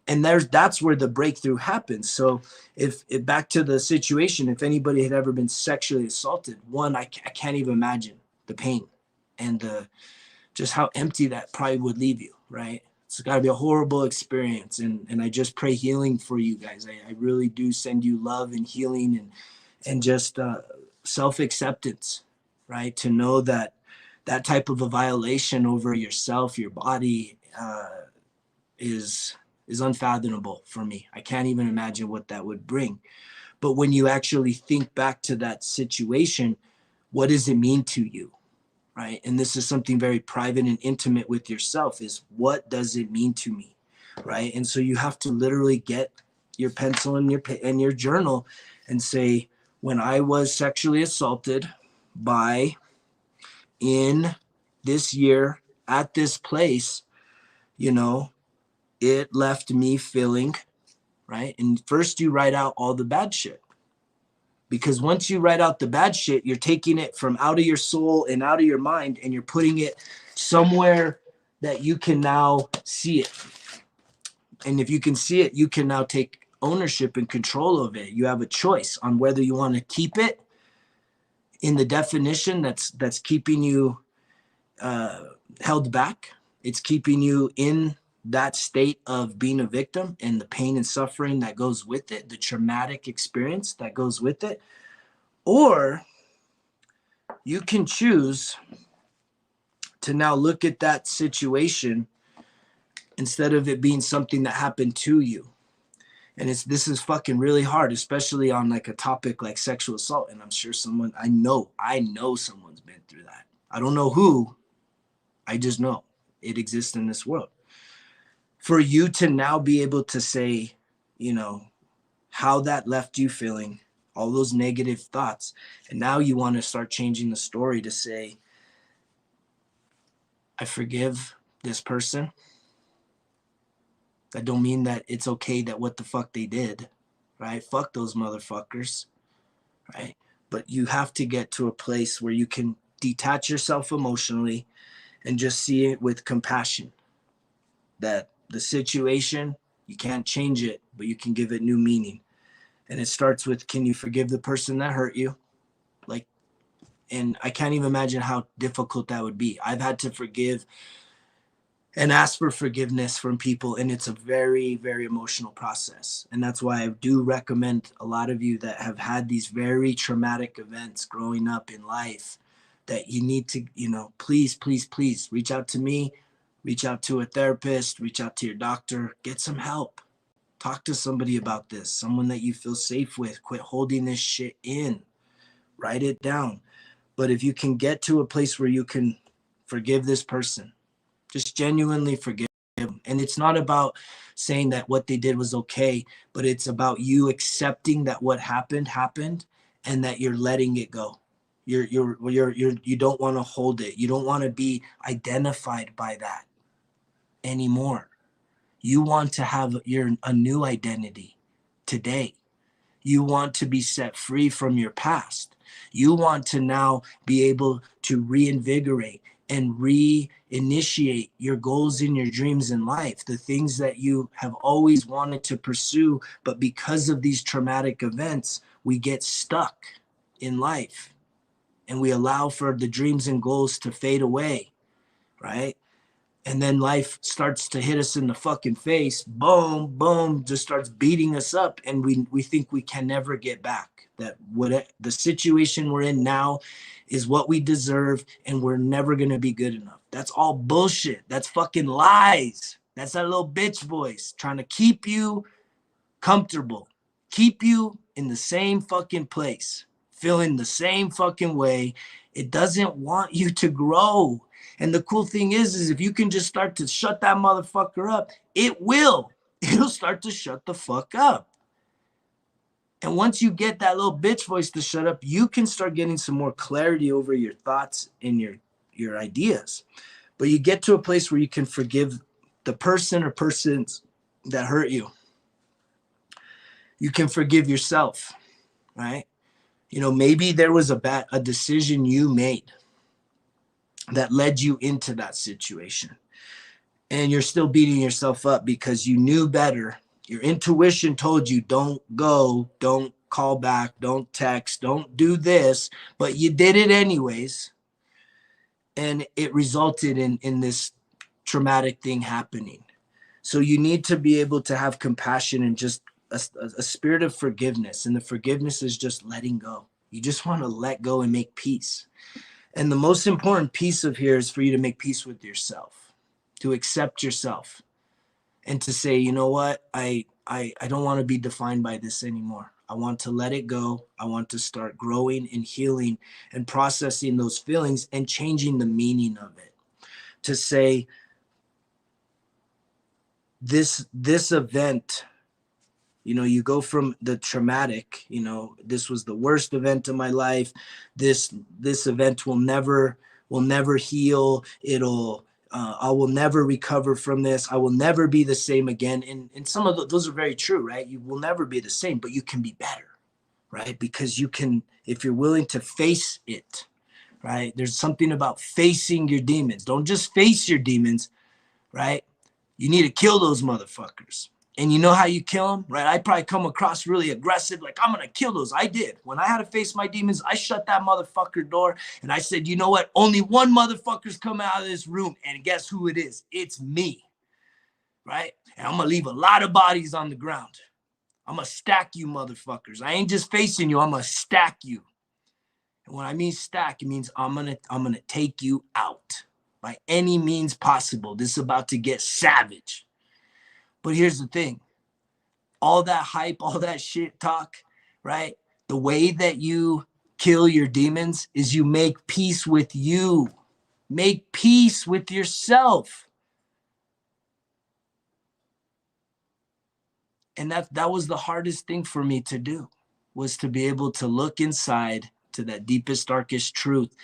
And that's where the breakthrough happens. So if back to the situation, if anybody had ever been sexually assaulted, one, I can't even imagine the pain and just how empty that probably would leave you, right? It's got to be a horrible experience. And I just pray healing for you guys. I really do send you love and healing and just self-acceptance, right? To know that type of a violation over yourself, your body, is unfathomable for me. I can't even imagine what that would bring. But when you actually think back to that situation, what does it mean to you? Right? And this is something very private and intimate with yourself, is what does it mean to me? Right? And so you have to literally get your pencil and your journal and say, when I was sexually assaulted by in this year at this place, you know, it left me feeling, right? And first you write out all the bad shit. Because once you write out the bad shit, you're taking it from out of your soul and out of your mind, and you're putting it somewhere that you can now see it. And if you can see it, you can now take ownership and control of it. You have a choice on whether you want to keep it in the definition that's keeping you held back. It's keeping you in that state of being a victim and the pain and suffering that goes with it, the traumatic experience that goes with it. Or you can choose to now look at that situation instead of it being something that happened to you. And this is fucking really hard, especially on like a topic like sexual assault. And I'm sure someone, I know someone's been through that. I don't know who, I just know it exists in this world. For you to now be able to say, you know, how that left you feeling, all those negative thoughts. And now you want to start changing the story to say, I forgive this person. That don't mean that it's okay that what the fuck they did, right? Fuck those motherfuckers, right? But you have to get to a place where you can detach yourself emotionally and just see it with compassion. That the situation, you can't change it, but you can give it new meaning. And it starts with, can you forgive the person that hurt you? Like, and I can't even imagine how difficult that would be. I've had to forgive and ask for forgiveness from people, and it's a very, very emotional process. And that's why I do recommend a lot of you that have had these very traumatic events growing up in life that you need to, you know, please reach out to me, reach out to a therapist, reach out to your doctor, get some help. Talk to somebody about this, someone that you feel safe with. Quit holding this shit in. Write it down. But if you can get to a place where you can forgive this person, just genuinely forgive them. And it's not about saying that what they did was okay, but it's about you accepting that what happened, and that you're letting it go. You don't want to hold it. You don't want to be identified by that anymore. You want to have a new identity today. You want to be set free from your past. You want to now be able to reinvigorate and reinitiate your goals and your dreams in life, the things that you have always wanted to pursue, but because of these traumatic events, we get stuck in life and we allow for the dreams and goals to fade away, right? And then life starts to hit us in the fucking face. Boom, boom, just starts beating us up. And we think we can never get back. That what the situation we're in now is what we deserve, and we're never going to be good enough. That's all bullshit. That's fucking lies. That's that little bitch voice trying to keep you comfortable, keep you in the same fucking place, feeling the same fucking way. It doesn't want you to grow. And the cool thing is if you can just start to shut that motherfucker up, it'll start to shut the fuck up. And once you get that little bitch voice to shut up, you can start getting some more clarity over your thoughts and your ideas. But you get to a place where you can forgive the person or persons that hurt you. You can forgive yourself, right? You know, maybe there was a decision you made that led you into that situation. And you're still beating yourself up because you knew better. Your intuition told you, don't go, don't call back, don't text, don't do this, but you did it anyways. And it resulted in this traumatic thing happening. So you need to be able to have compassion and just a spirit of forgiveness. And the forgiveness is just letting go. You just want to let go and make peace. And the most important piece of here is for you to make peace with yourself, to accept yourself, and to say, you know what, I don't want to be defined by this anymore. I want to let it go. I want to start growing and healing and processing those feelings and changing the meaning of it. To say, this event, you know, you go from the traumatic, you know, this was the worst event of my life. This event will never will never heal. I will never recover from this. I will never be the same again. And some of those are very true, right? You will never be the same, but you can be better, right? Because you can, if you're willing to face it, right? There's something about facing your demons. Don't just face your demons, right? You need to kill those motherfuckers. And you know how you kill them, right? I probably come across really aggressive, like I'm gonna kill those. I did. When I had to face my demons, I shut that motherfucker door and I said, you know what? Only one motherfucker's coming out of this room, and guess who it is? It's me, right? And I'm gonna leave a lot of bodies on the ground. I'm gonna stack you motherfuckers. I ain't just facing you, I'm gonna stack you. And when I mean stack, it means I'm gonna take you out by any means possible. This is about to get savage. But here's the thing. All that hype, all that shit talk, right? The way that you kill your demons is you make peace with you. Make peace with yourself. And that was the hardest thing for me to do, was to be able to look inside to that deepest, darkest truth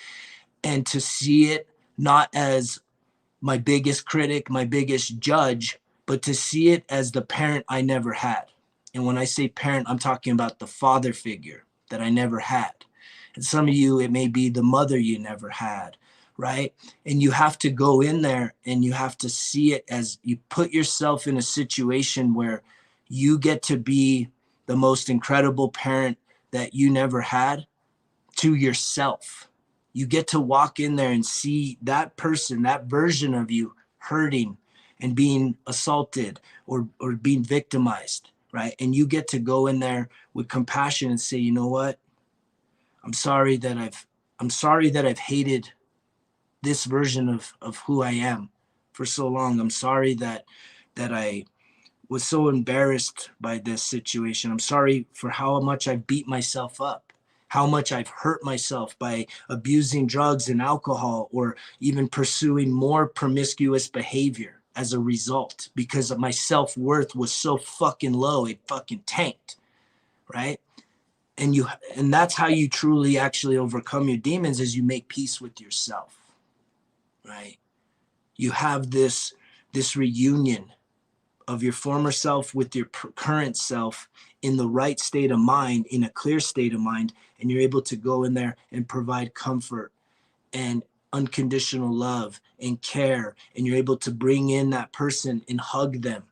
and to see it not as my biggest critic, my biggest judge, but to see it as the parent I never had. And when I say parent, I'm talking about the father figure that I never had. And some of you, it may be the mother you never had, right? And you have to go in there and you have to see it as you put yourself in a situation where you get to be the most incredible parent that you never had to yourself. You get to walk in there and see that person, that version of you hurting and being assaulted or being victimized, right? And you get to go in there with compassion and say, you know what? I'm sorry that I've hated this version of who I am for so long. I'm sorry that I was so embarrassed by this situation. I'm sorry for how much I've beat myself up, how much I've hurt myself by abusing drugs and alcohol, or even pursuing more promiscuous behavior as a result, because my self-worth was so fucking low, it fucking tanked, right? And that's how you truly actually overcome your demons, is you make peace with yourself, right? You have this reunion of your former self with your current self in the right state of mind, in a clear state of mind, and you're able to go in there and provide comfort and unconditional love and care, and you're able to bring in that person and hug them,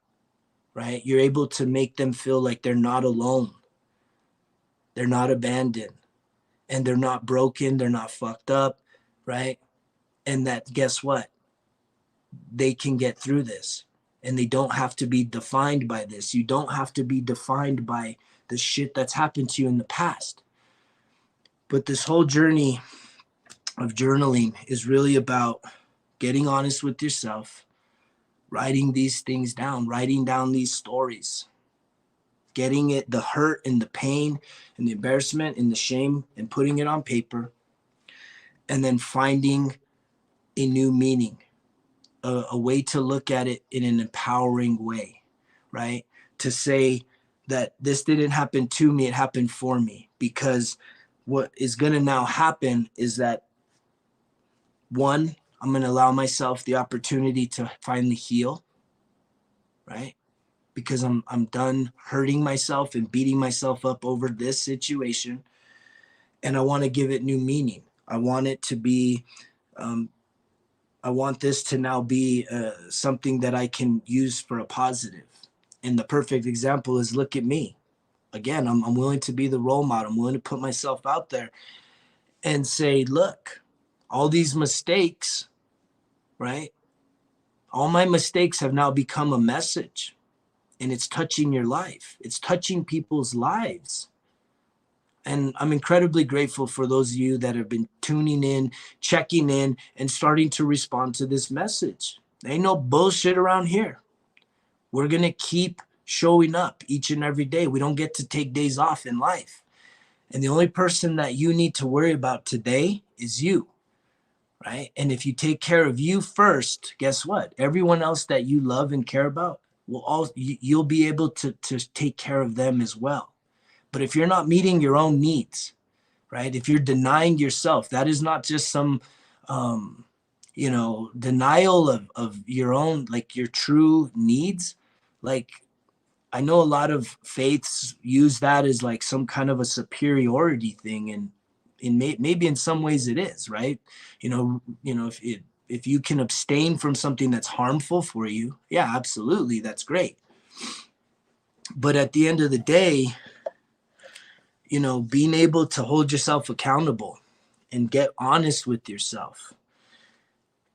right? You're able to make them feel like they're not alone, they're not abandoned, and they're not broken, they're not fucked up, right? And that, guess what? They can get through this. And they don't have to be defined by this. You don't have to be defined by the shit that's happened to you in the past. But this whole journey of journaling is really about getting honest with yourself, writing these things down, writing down these stories, getting it, the hurt and the pain and the embarrassment and the shame, and putting it on paper, and then finding a new meaning, a way to look at it in an empowering way, right? To say that this didn't happen to me, it happened for me. Because what is going to now happen is that, one, I'm going to allow myself the opportunity to finally heal, right? Because I'm done hurting myself and beating myself up over this situation. And I want to give it new meaning. I want it to be, I want this to now be something that I can use for a positive. And the perfect example is, look at me. Again, I'm willing to be the role model. I'm willing to put myself out there and say, look, all these mistakes, right? All my mistakes have now become a message, and it's touching your life. It's touching people's lives. And I'm incredibly grateful for those of you that have been tuning in, checking in, and starting to respond to this message. There ain't no bullshit around here. We're going to keep showing up each and every day. We don't get to take days off in life. And the only person that you need to worry about today is you, right? And if you take care of you first, guess what? Everyone else that you love and care about, you'll be able to take care of them as well. But if you're not meeting your own needs, right? If you're denying yourself, that is not just some you know, denial of your own, like your true needs. Like, I know a lot of faiths use that as like some kind of a superiority thing, and maybe in some ways it is, right? If you can abstain from something that's harmful for you, yeah, absolutely, that's great. But at the end of the day, being able to hold yourself accountable and get honest with yourself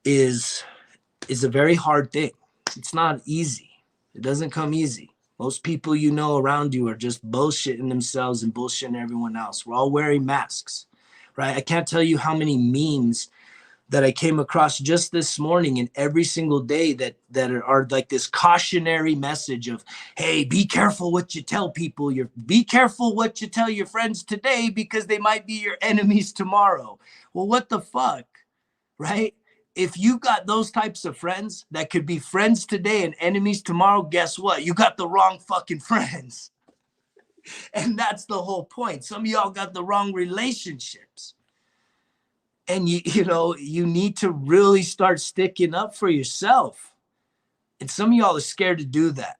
is a very hard thing. It's not easy. It doesn't come easy. Most people around you are just bullshitting themselves and bullshitting everyone else. We're all wearing masks, right? I can't tell you how many memes that I came across just this morning and every single day that are like this cautionary message of, hey, be careful what you tell people. Be careful what you tell your friends today because they might be your enemies tomorrow. Well, what the fuck, right? If you got those types of friends that could be friends today and enemies tomorrow, guess what? You got the wrong fucking friends. And that's the whole point. Some of y'all got the wrong relationships. And you need to really start sticking up for yourself. And some of y'all are scared to do that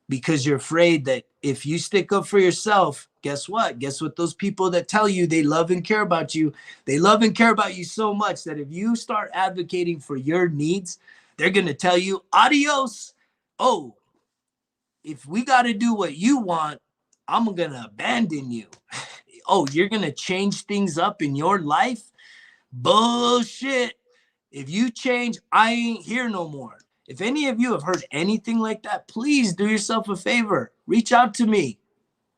because you're afraid that if you stick up for yourself, guess what? Guess what? Those people that tell you they love and care about you, they love and care about you so much that if you start advocating for your needs, they're going to tell you, adios. Oh, if we got to do what you want, I'm going to abandon you. Oh, you're going to change things up in your life? Bullshit. If you change, I ain't here no more. If any of you have heard anything like that, please do yourself a favor. Reach out to me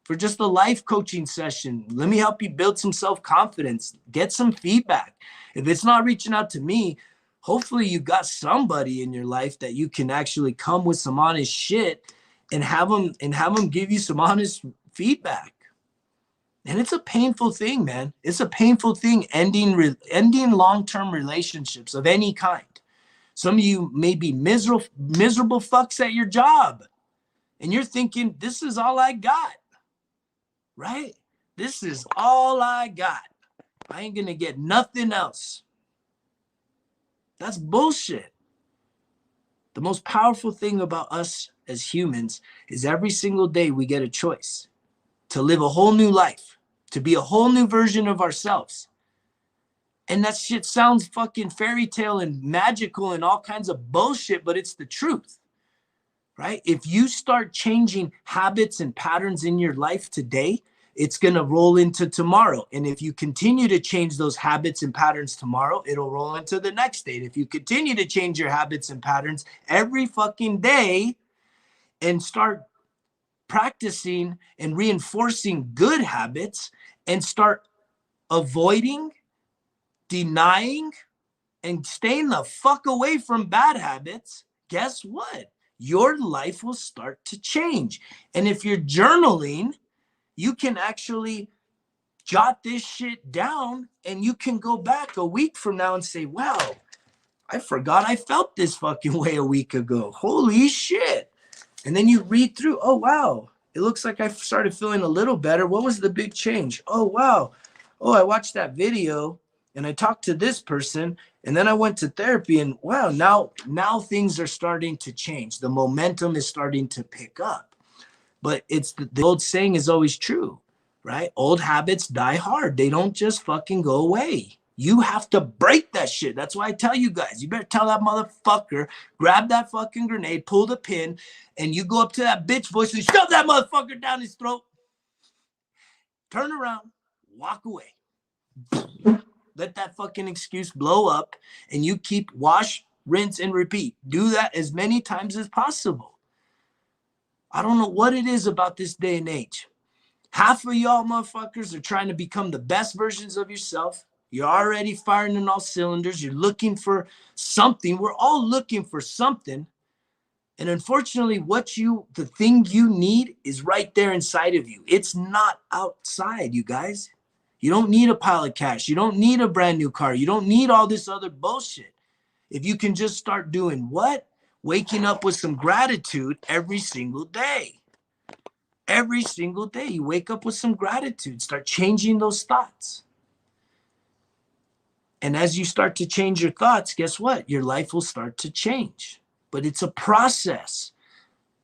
for just a life coaching session. Let me help you build some self-confidence. Get some feedback. If it's not reaching out to me, hopefully you got somebody in your life that you can actually come with some honest shit and have them give you some honest feedback. And it's a painful thing, man. It's a painful thing ending long-term relationships of any kind. Some of you may be miserable fucks at your job. And you're thinking, this is all I got, right? This is all I got. I ain't going to get nothing else. That's bullshit. The most powerful thing about us as humans is every single day we get a choice to live a whole new life, to be a whole new version of ourselves. And that shit sounds fucking fairy tale and magical and all kinds of bullshit, but it's the truth, right? If you start changing habits and patterns in your life today, it's going to roll into tomorrow. And if you continue to change those habits and patterns tomorrow, it'll roll into the next day. And if you continue to change your habits and patterns every fucking day and start practicing and reinforcing good habits and start avoiding, denying, and staying the fuck away from bad habits, guess what? Your life will start to change. And if you're journaling, you can actually jot this shit down and you can go back a week from now and say, wow, I forgot I felt this fucking way a week ago. Holy shit. And then you read through, oh, wow, it looks like I started feeling a little better. What was the big change? Oh, wow. Oh, I watched that video and I talked to this person and then I went to therapy and wow, now things are starting to change. The momentum is starting to pick up. But it's the old saying is always true, right? Old habits die hard. They don't just fucking go away. You have to break that shit. That's why I tell you guys, you better tell that motherfucker, grab that fucking grenade, pull the pin, and you go up to that bitch voice and shove that motherfucker down his throat. Turn around, walk away. Let that fucking excuse blow up, and you keep wash, rinse, and repeat. Do that as many times as possible. I don't know what it is about this day and age. Half of y'all motherfuckers are trying to become the best versions of yourself. You're already firing in all cylinders. You're looking for something. We're all looking for something. And unfortunately, the thing you need is right there inside of you. It's not outside, you guys. You don't need a pile of cash. You don't need a brand new car. You don't need all this other bullshit. If you can just start doing what? Waking up with some gratitude every single day. Every single day, you wake up with some gratitude. Start changing those thoughts. And as you start to change your thoughts, guess what? Your life will start to change. But it's a process,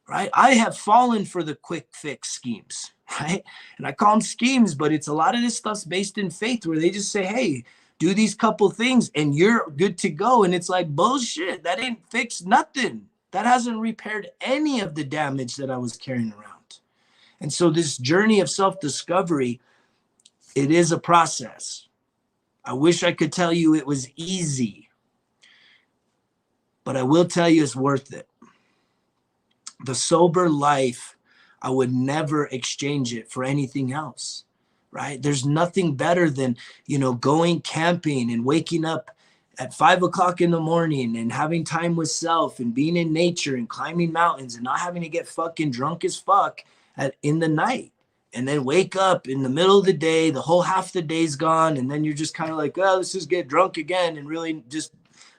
right? I have fallen for the quick fix schemes, right? And I call them schemes, but it's a lot of this stuff's based in faith where they just say, hey, do these couple things and you're good to go. And it's like, bullshit, that ain't fixed nothing. That hasn't repaired any of the damage that I was carrying around. And so this journey of self-discovery, it is a process. I wish I could tell you it was easy, but I will tell you it's worth it. The sober life, I would never exchange it for anything else, right? There's nothing better than, going camping and waking up at 5 o'clock in the morning and having time with self and being in nature and climbing mountains and not having to get fucking drunk as fuck in the night. And then wake up in the middle of the day, the whole half the day's gone. And then you're just kind of like, oh, let's just get drunk again and really just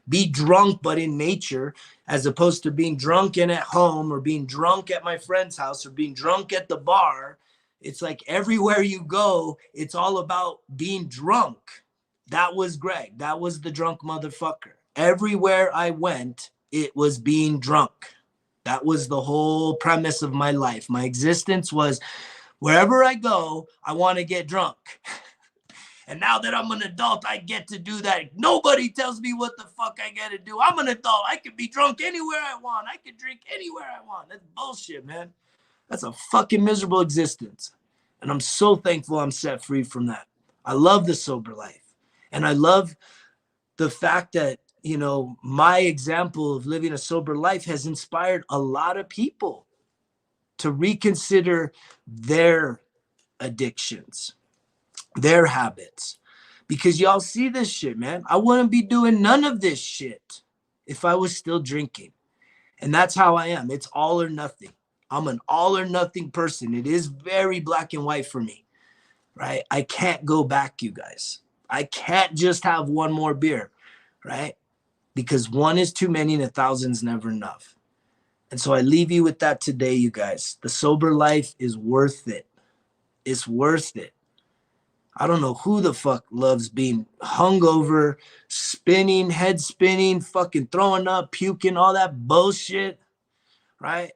be drunk, but in nature, as opposed to being drunk and at home or being drunk at my friend's house or being drunk at the bar. It's like everywhere you go, it's all about being drunk. That was Greg. That was the drunk motherfucker. Everywhere I went, it was being drunk. That was the whole premise of my life. My existence was wherever I go, I want to get drunk. And now that I'm an adult, I get to do that. Nobody tells me what the fuck I got to do. I'm an adult. I can be drunk anywhere I want. I can drink anywhere I want. That's bullshit, man. That's a fucking miserable existence. And I'm so thankful I'm set free from that. I love the sober life. And I love the fact that, my example of living a sober life has inspired a lot of people to reconsider their addictions, their habits, because y'all see this shit, man. I wouldn't be doing none of this shit if I was still drinking. And that's how I am. It's all or nothing. I'm an all or nothing person. It is very black and white for me, right? I can't go back, you guys. I can't just have one more beer, right? Because one is too many and 1,000's never enough. And so I leave you with that today, you guys. The sober life is worth it. It's worth it. I don't know who the fuck loves being hungover, spinning, head spinning, fucking throwing up, puking, all that bullshit, right?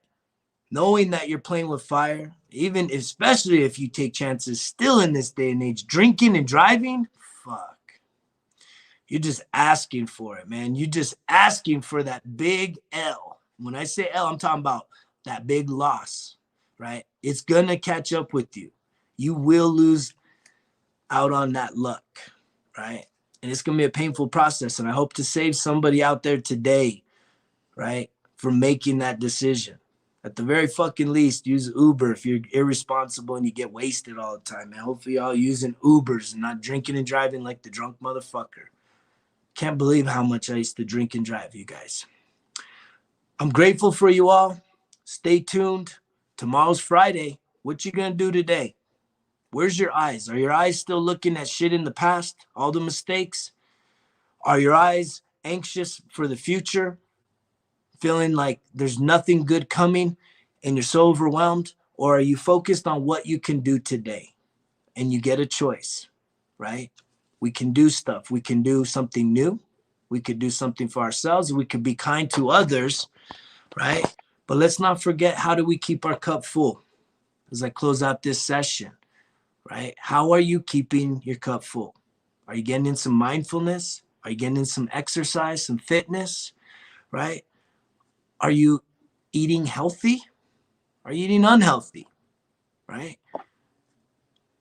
Knowing that you're playing with fire, especially if you take chances still in this day and age, drinking and driving, fuck. You're just asking for it, man. You're just asking for that big L. When I say L, I'm talking about that big loss, right? It's going to catch up with you. You will lose out on that luck, right? And it's going to be a painful process. And I hope to save somebody out there today, right, from making that decision. At the very fucking least, use Uber if you're irresponsible and you get wasted all the time, man. Hopefully y'all using Ubers and not drinking and driving like the drunk motherfucker. Can't believe how much I used to drink and drive, you guys. I'm grateful for you all. Stay tuned. Tomorrow's Friday. What you gonna do today? Where's your eyes? Are your eyes still looking at shit in the past? All the mistakes? Are your eyes anxious for the future? Feeling like there's nothing good coming and you're so overwhelmed? Or are you focused on what you can do today? And you get a choice, right? We can do stuff. We can do something new. We could do something for ourselves. We could be kind to others, right? But let's not forget, how do we keep our cup full? As I close out this session, right? How are you keeping your cup full? Are you getting in some mindfulness? Are you getting in some exercise, some fitness, right? Are you eating healthy? Are you eating unhealthy, right?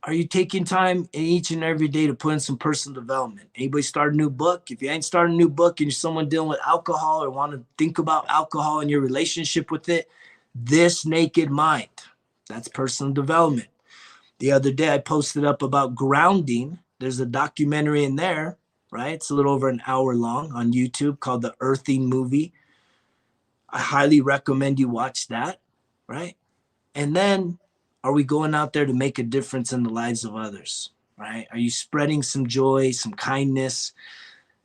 Are you taking time in each and every day to put in some personal development? Anybody start a new book? If you ain't starting a new book and you're someone dealing with alcohol or want to think about alcohol and your relationship with it, This Naked Mind, that's personal development. The other day I posted up about grounding. There's a documentary in there, right? It's a little over an hour long on YouTube called The Earthing Movie. I highly recommend you watch that, right? And then, are we going out there to make a difference in the lives of others, right? Are you spreading some joy, some kindness,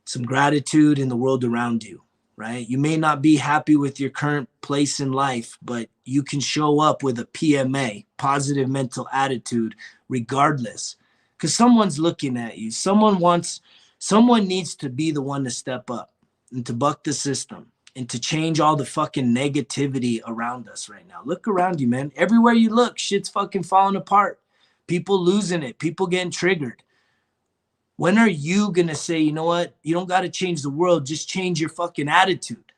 some gratitude in the world around you, right? You may not be happy with your current place in life, but you can show up with a PMA, positive mental attitude, regardless. Because someone's looking at you. Someone wants Someone needs to be the one to step up and to buck the system and to change all the fucking negativity around us right now. Look around you, man. Everywhere you look, shit's fucking falling apart. People losing it. People getting triggered. When are you going to say, you know what? You don't got to change the world. Just change your fucking attitude.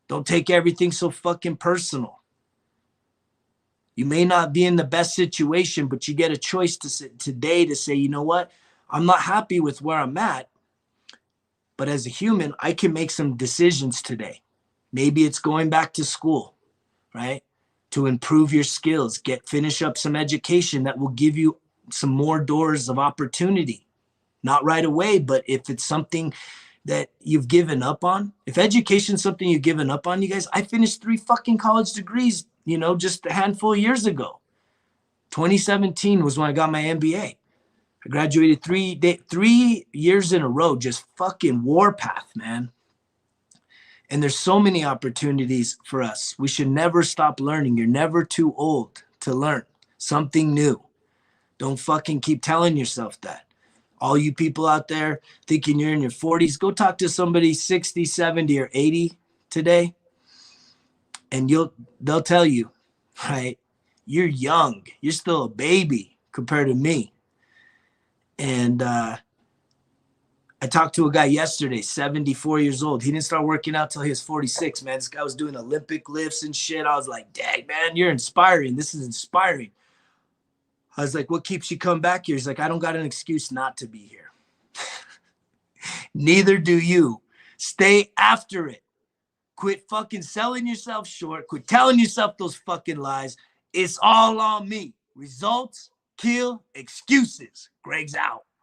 Don't take everything so fucking personal. You may not be in the best situation, but you get a choice today to say, you know what? I'm not happy with where I'm at, but as a human, I can make some decisions today. Maybe it's going back to school, right? To improve your skills, finish up some education that will give you some more doors of opportunity. Not right away, but if it's something that you've given up on, if education's something you've given up on, you guys, I finished 3 fucking college degrees, just a handful of years ago. 2017 was when I got my MBA. I graduated 3 years in a row, just fucking warpath, man. And there's so many opportunities for us. We should never stop learning. You're never too old to learn something new. Don't fucking keep telling yourself that. All you people out there thinking you're in your 40s, go talk to somebody 60, 70, or 80 today, and they'll tell you, right? You're young. You're still a baby compared to me. And I talked to a guy yesterday, 74 years old. He didn't start working out till he was 46, man. This guy was doing Olympic lifts and shit. I was like, dang, man, you're inspiring. This is inspiring. I was like, what keeps you coming back here? He's like, I don't got an excuse not to be here. Neither do you. Stay after it. Quit fucking selling yourself short. Quit telling yourself those fucking lies. It's all on me. Results kill excuses. Greg's out.